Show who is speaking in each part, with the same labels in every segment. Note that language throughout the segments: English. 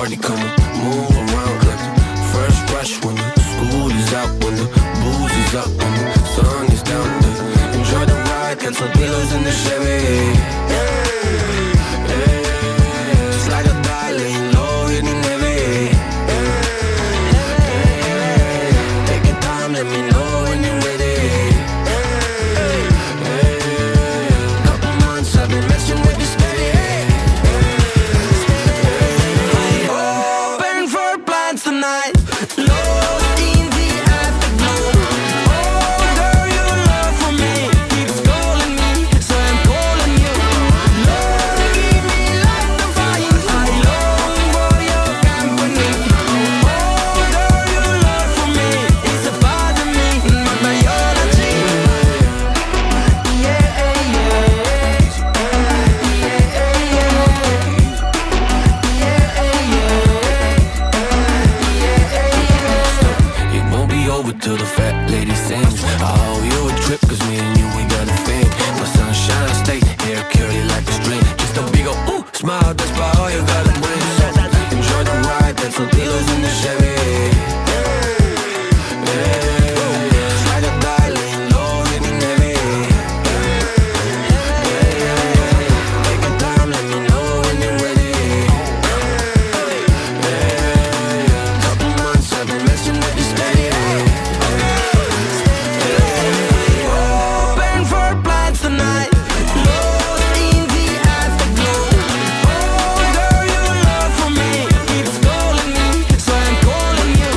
Speaker 1: party, come on, move around like the first rush when the school is out, when the booze is up, when the sun is down. Enjoy the ride, got some pillows in the Chevy. Slide or die, laying low, hitting heavy. Take your time, let me know when you're ready. Couple months I've been messing with this steady. Open for plans tonight. Lost in the afterglow. Oh, girl, your love for me keeps calling me, so I'm calling you. Lord, give me like the fire. I long for your company. Oh, girl, your love for me is a part of me, my biology. It won't be over till the fat lady sings. I owe you a trip, cause me and you, we got a thing. My sunshine state, hair curly like a string. Just a big ol' ooh, smile, that's about all you gotta bring. So enjoy the ride, got some pillows in the Chevy. Slide or die, laying low, hitting heavy. Take your time, let me know when you're ready. Couple months I've been messing with this steady. Open for plans tonight. Lost in the afterglow. Oh, girl, your love for me keeps calling me, so I'm calling you.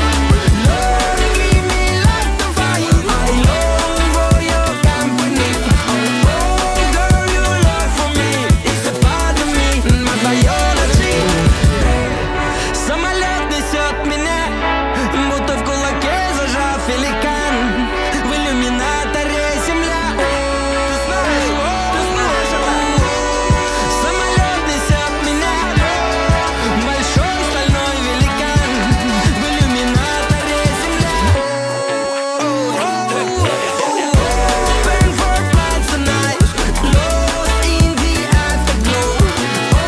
Speaker 1: Lord, give me like the fire. I long for your company. Oh, girl, your love for me is a part of me, my biology. Самолет несет меня, будто в кулаке зажав великан. В иллюминаторе земля. Ты знаешь, самолет несет меня, большой стальной великан. В иллюминаторе земля. Open for plans tonight. Lost in the afterglow. Oh,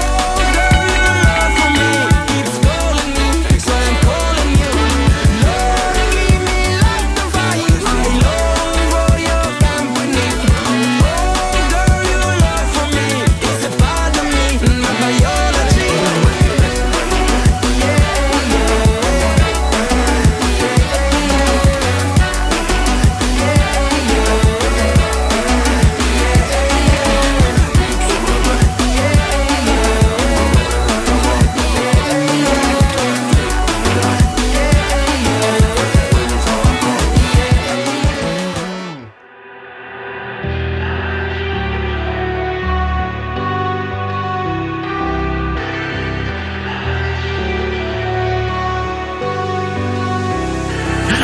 Speaker 1: girl, your love for me keeps calling me, so I'm calling you. Lord, give me like the fire. I long for your company. Oh, girl, your love for me is a part of me, my biology.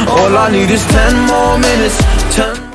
Speaker 2: All I need is 10 more minutes, 10